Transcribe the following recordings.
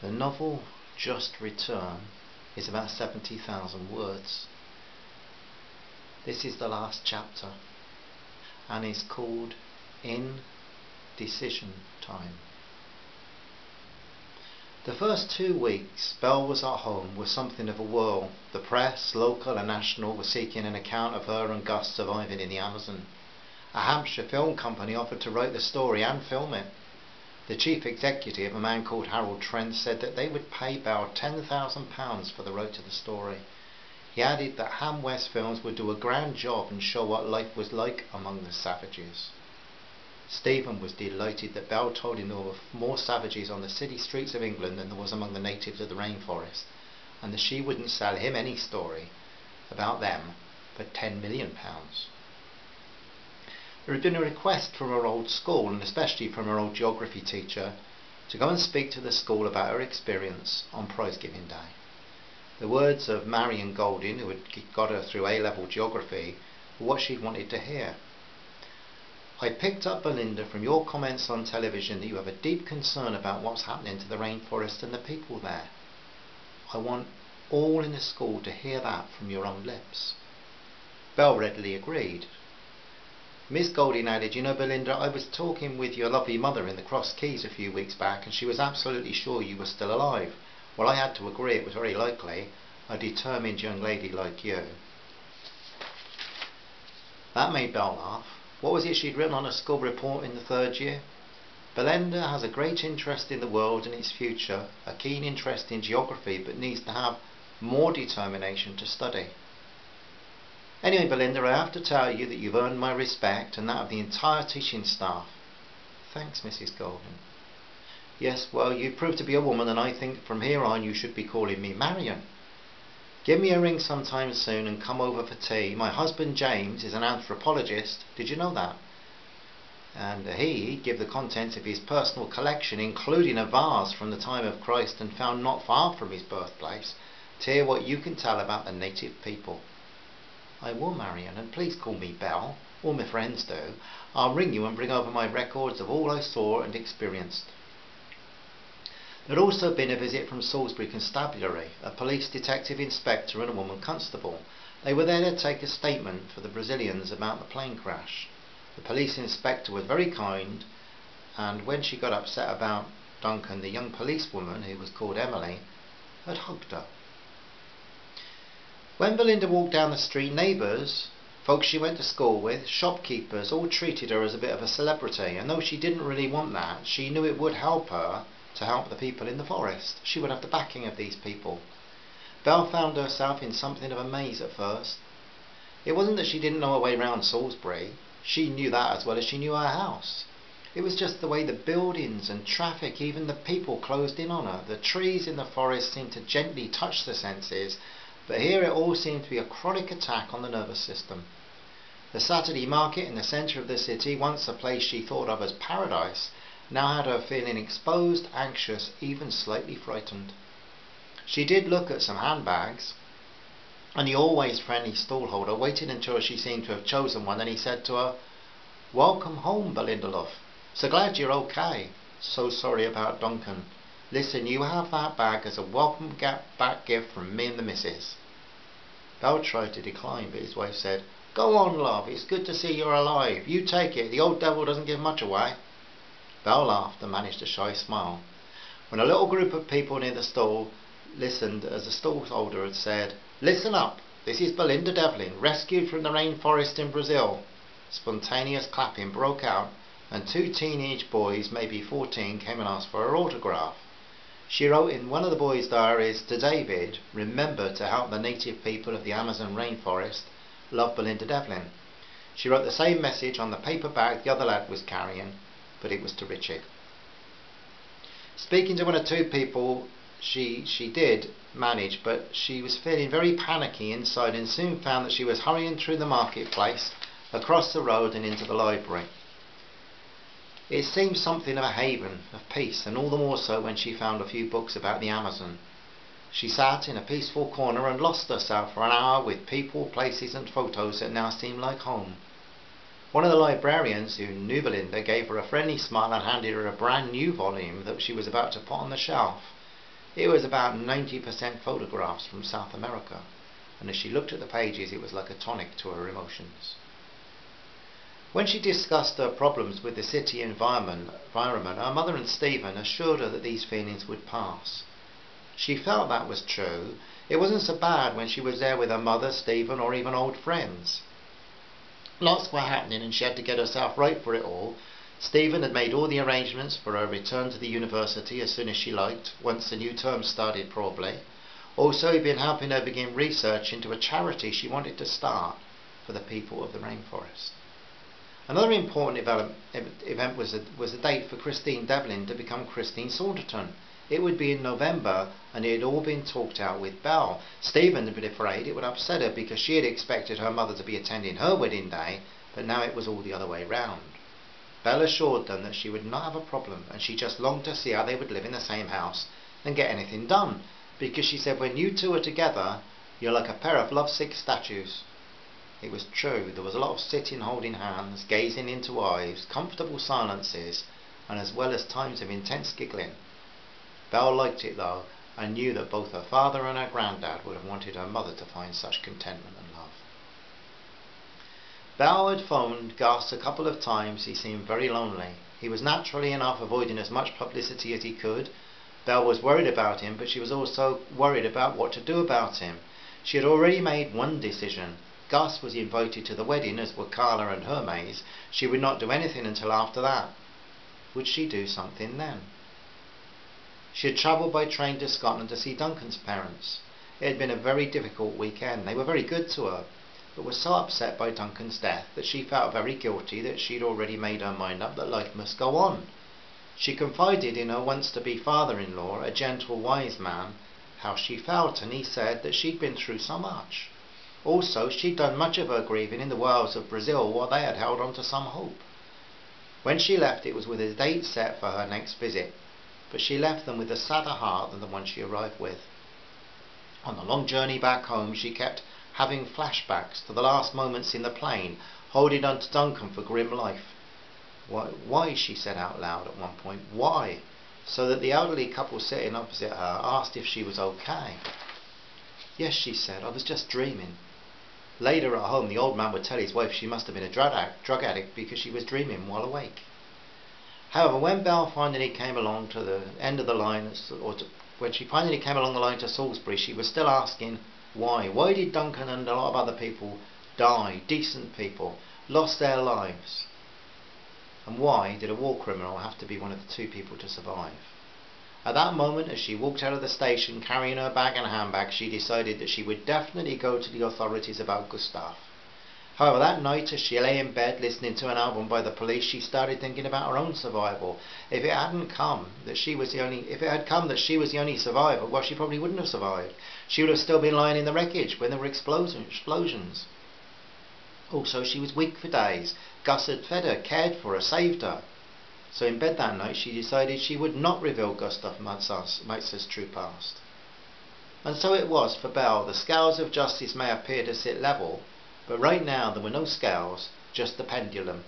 The novel Just Return is about 70,000 words. This is the last chapter and is called Indecision Time. The first 2 weeks Belle was at home was something of a whirl. The press, local and national, were seeking an account of her and Gus surviving in the Amazon. A Hampshire film company offered to write the story and film it. The chief executive, a man called Harold Trent, said that they would pay Belle £10,000 for the right to the story. He added that Ham West Films would do a grand job and show what life was like among the savages. Stephen was delighted that Belle told him there were more savages on the city streets of England than there was among the natives of the rainforest, and that she wouldn't sell him any story about them for £10 million. There had been a request from her old school, and especially from her old geography teacher, to go and speak to the school about her experience on prize-giving day. The words of Marion Golding, who had got her through A-level geography, were what she'd wanted to hear. I picked up, Belinda, from your comments on television that you have a deep concern about what's happening to the rainforest and the people there. I want all in the school to hear that from your own lips. Belle readily agreed. Miss Golding added, "You know, Belinda, I was talking with your lovely mother in the Cross Keys a few weeks back, and she was absolutely sure you were still alive." Well, I had to agree it was very likely, a determined young lady like you. That made Belle laugh. What was it she'd written on her school report in the 3rd year? Belinda has a great interest in the world and its future, a keen interest in geography, but needs to have more determination to study. Anyway, Belinda, I have to tell you that you've earned my respect and that of the entire teaching staff. Thanks, Mrs. Golding. Yes, well, you prove to be a woman, and I think from here on you should be calling me Marion. Give me a ring sometime soon and come over for tea. My husband James is an anthropologist. Did you know that? And he'd give the contents of his personal collection, including a vase from the time of Christ and found not far from his birthplace, to hear what you can tell about the native people. I will, Marion, and please call me Belle. All my friends do. I'll ring you and bring over my records of all I saw and experienced. There had also been a visit from Salisbury Constabulary, a police detective inspector and a woman constable. They were there to take a statement for the Brazilians about the plane crash. The police inspector was very kind, and when she got upset about Duncan, the young policewoman, who was called Emily, had hugged her. When Belinda walked down the street, neighbours, folks she went to school with, shopkeepers, all treated her as a bit of a celebrity, and though she didn't really want that, she knew it would help her to help the people in the forest. She would have the backing of these people. Belle found herself in something of a maze at first. It wasn't that she didn't know her way round Salisbury. She knew that as well as she knew her house. It was just the way the buildings and traffic, even the people, closed in on her. The trees in the forest seemed to gently touch the senses, but here it all seemed to be a chronic attack on the nervous system. The Saturday market in the centre of the city, once a place she thought of as paradise, now had her feeling exposed, anxious, even slightly frightened. She did look at some handbags, and the always friendly stallholder waited until she seemed to have chosen one, and he said to her, "Welcome home, Belinda love. So glad you're okay. So sorry about Duncan. Listen, you have that bag as a welcome back gift from me and the missus." Belle tried to decline, but his wife said, "Go on, love, it's good to see you're alive. You take it, the old devil doesn't give much away." Belle laughed and managed a shy smile. When a little group of people near the stall listened as the stallholder had said, "Listen up, this is Belinda Devlin, rescued from the rainforest in Brazil." Spontaneous clapping broke out, and 2 teenage boys, maybe 14, came and asked for her autograph. She wrote in one of the boys' diaries to David, "Remember to help the native people of the Amazon rainforest. Love, Belinda Devlin." She wrote the same message on the paper bag the other lad was carrying, but it was to Richard. Speaking to 1 or 2 people, she did manage, but she was feeling very panicky inside and soon found that she was hurrying through the marketplace, across the road and into the library. It seemed something of a haven of peace, and all the more so when she found a few books about the Amazon. She sat in a peaceful corner and lost herself for an hour with people, places and photos that now seemed like home. One of the librarians, who knew Belinda, gave her a friendly smile and handed her a brand new volume that she was about to put on the shelf. It was about 90% photographs from South America, and as she looked at the pages it was like a tonic to her emotions. When she discussed her problems with the city environment, her mother and Stephen assured her that these feelings would pass. She felt that was true. It wasn't so bad when she was there with her mother, Stephen, or even old friends. Lots were happening and she had to get herself right for it all. Stephen had made all the arrangements for her return to the university as soon as she liked, once the new term started probably. Also he'd been helping her begin research into a charity she wanted to start for the people of the rainforest. Another important event was the date for Christine Devlin to become Christine Saunderton. It would be in November, and it had all been talked out with Belle. Stephen had been afraid it would upset her because she had expected her mother to be attending her wedding day, but now it was all the other way round. Belle assured them that she would not have a problem, and she just longed to see how they would live in the same house and get anything done, because she said when you two are together, you're like a pair of lovesick statues. It was true, there was a lot of sitting holding hands, gazing into eyes, comfortable silences, and as well as times of intense giggling. Belle liked it though, and knew that both her father and her granddad would have wanted her mother to find such contentment and love. Belle had phoned Gus a couple of times. He seemed very lonely. He was naturally enough avoiding as much publicity as he could. Belle was worried about him, but she was also worried about what to do about him. She had already made one decision. Gus was invited to the wedding, as were Carla and Hermes. She would not do anything until after that. Would she do something then? She had travelled by train to Scotland to see Duncan's parents. It had been a very difficult weekend. They were very good to her, but were so upset by Duncan's death that she felt very guilty that she had already made her mind up that life must go on. She confided in her once-to-be father-in-law, a gentle, wise man, how she felt, and he said that she'd been through so much. Also, she'd done much of her grieving in the wilds of Brazil while they had held on to some hope. When she left, it was with a date set for her next visit, but she left them with a sadder heart than the one she arrived with. On the long journey back home, she kept having flashbacks to the last moments in the plane, holding on to Duncan for grim life. Why, she said out loud at one point, why? So that the elderly couple sitting opposite her asked if she was okay. Yes, she said, I was just dreaming. Later at home, the old man would tell his wife she must have been a drug addict because she was dreaming while awake. However, when Belle finally came along to the end of the line, when she finally came along the line to Salisbury, she was still asking why. Why did Duncan and a lot of other people die, decent people, lost their lives? And why did a war criminal have to be one of the two people to survive? At that moment, as she walked out of the station carrying her bag and handbag, she decided that she would definitely go to the authorities about Gustav. However, that night, as she lay in bed listening to an album by the Police, she started thinking about her own survival. If it had come that she was the only survivor, well, she probably wouldn't have survived. She would have still been lying in the wreckage when there were explosions. Also, she was weak for days. Gus had fed her, cared for her, saved her. So in bed that night she decided she would not reveal Gustav Meitzer's true past. And so it was for Belle. The scales of justice may appear to sit level, but right now there were no scales, just the pendulum.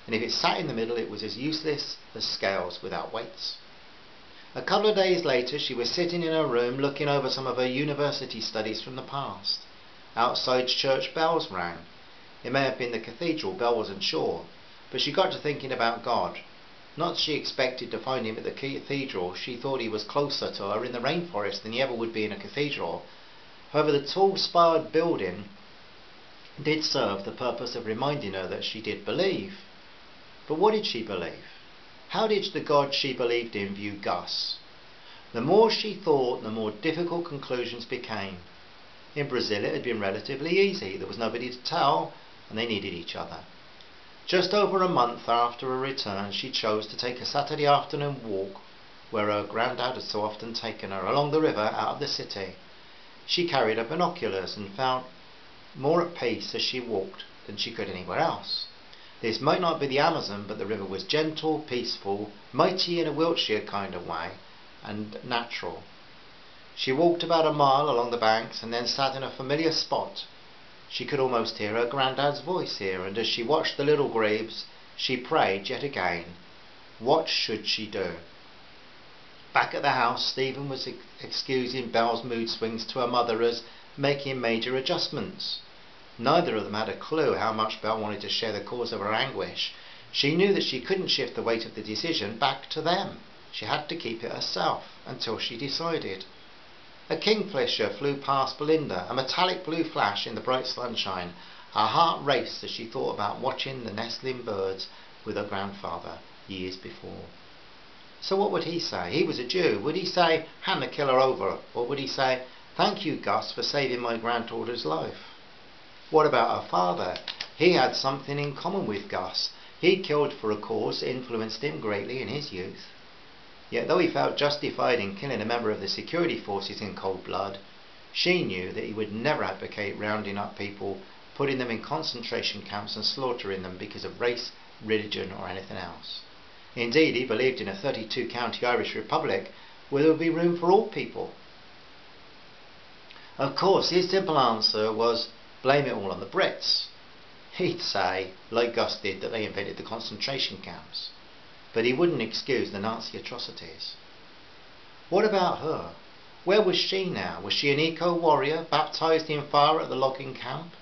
And if it sat in the middle, it was as useless as scales without weights. A couple of days later she was sitting in her room looking over some of her university studies from the past. Outside church bells rang. It may have been the cathedral, Belle wasn't sure, but she got to thinking about God. Not that she expected to find him at the cathedral. She thought he was closer to her in the rainforest than he ever would be in a cathedral. However, the tall spired building did serve the purpose of reminding her that she did believe. But what did she believe? How did the God she believed in view Gus? The more she thought, the more difficult conclusions became. In Brazil it had been relatively easy. There was nobody to tell, and they needed each other. Just over a month after her return, she chose to take a Saturday afternoon walk where her granddad had so often taken her, along the river out of the city. She carried her binoculars and felt more at peace as she walked than she could anywhere else. This might not be the Amazon, but the river was gentle, peaceful, mighty in a Wiltshire kind of way, and natural. She walked about a mile along the banks and then sat in a familiar spot. She could almost hear her granddad's voice here, and as she watched the little graves, she prayed yet again. What should she do? Back at the house, Stephen was excusing Belle's mood swings to her mother as making major adjustments. Neither of them had a clue how much Belle wanted to share the cause of her anguish. She knew that she couldn't shift the weight of the decision back to them. She had to keep it herself until she decided. A kingfisher flew past Belinda, a metallic blue flash in the bright sunshine. Her heart raced as she thought about watching the nestling birds with her grandfather years before. So what would he say? He was a Jew. Would he say, hand the killer over? Or would he say, thank you, Gus, for saving my granddaughter's life? What about her father? He had something in common with Gus. He killed for a cause that influenced him greatly in his youth. Yet though he felt justified in killing a member of the security forces in cold blood, she knew that he would never advocate rounding up people, putting them in concentration camps and slaughtering them because of race, religion or anything else. Indeed, he believed in a 32-county Irish republic where there would be room for all people. Of course, his simple answer was, blame it all on the Brits. He'd say, like Gus did, that they invented the concentration camps. But he wouldn't excuse the Nazi atrocities. What about her? Where was she now? Was she an eco-warrior, baptised in fire at the logging camp?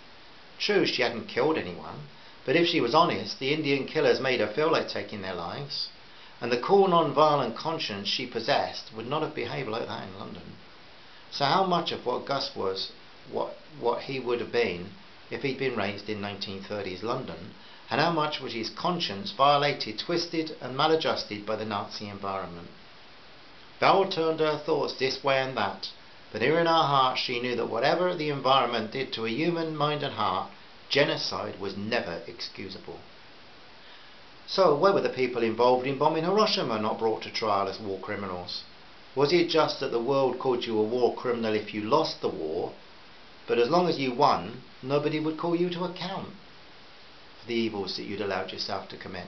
True, she hadn't killed anyone, but if she was honest, the Indian killers made her feel like taking their lives, and the cool, non-violent conscience she possessed would not have behaved like that in London. So how much of what Gus was, what he would have been if he'd been raised in 1930s London, and how much was his conscience violated, twisted and maladjusted by the Nazi environment? Belle turned her thoughts this way and that, but here in her heart she knew that whatever the environment did to a human mind and heart, genocide was never excusable. So why were the people involved in bombing Hiroshima not brought to trial as war criminals? Was it just that the world called you a war criminal if you lost the war, but as long as you won, nobody would call you to account for the evils that you'd allowed yourself to commit?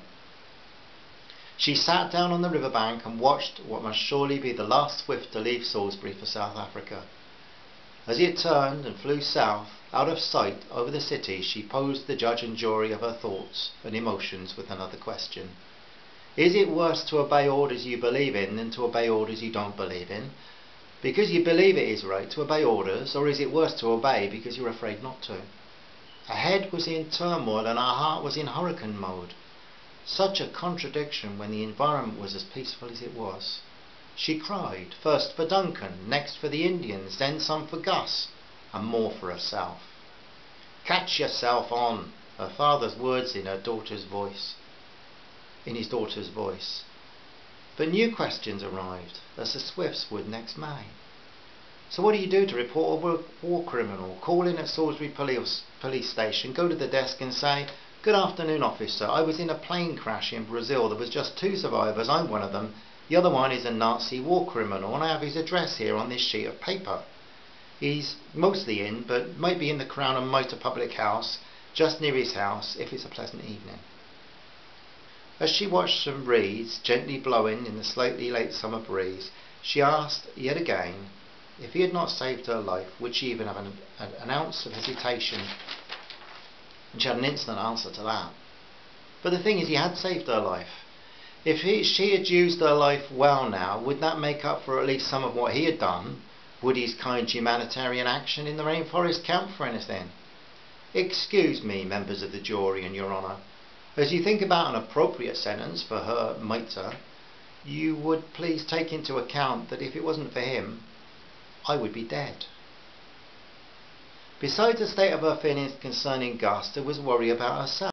She sat down on the riverbank and watched what must surely be the last swift to leave Salisbury for South Africa. As it turned and flew south, out of sight over the city, she posed the judge and jury of her thoughts and emotions with another question. Is it worse to obey orders you believe in than to obey orders you don't believe in? Because you believe it is right to obey orders, or is it worse to obey because you're afraid not to? Her head was in turmoil and her heart was in hurricane mode. Such a contradiction when the environment was as peaceful as it was. She cried, first for Duncan, next for the Indians, then some for Gus, and more for herself. Catch yourself on, her father's words in his daughter's voice. But new questions arrived, as the Swifts would next May. So what do you do to report a war criminal? Call in at Salisbury police station, go to the desk and say, good afternoon, officer. I was in a plane crash in Brazil. There was just 2 survivors. I'm one of them. The other one is a Nazi war criminal, and I have his address here on this sheet of paper. He's mostly in, but might be in the Crown and Mitre public house, just near his house, if it's a pleasant evening. As she watched some reeds gently blowing in the slightly late summer breeze, she asked yet again, if he had not saved her life, would she even have an ounce of hesitation? And she had an instant answer to that. But the thing is, he had saved her life. If she had used her life well now, would that make up for at least some of what he had done? Would his kind humanitarian action in the rainforest count for anything? Excuse me, members of the jury and your honour, as you think about an appropriate sentence for her mitre, you would please take into account that if it wasn't for him, I would be dead. Besides the state of her feelings concerning Gus, there was worry about herself.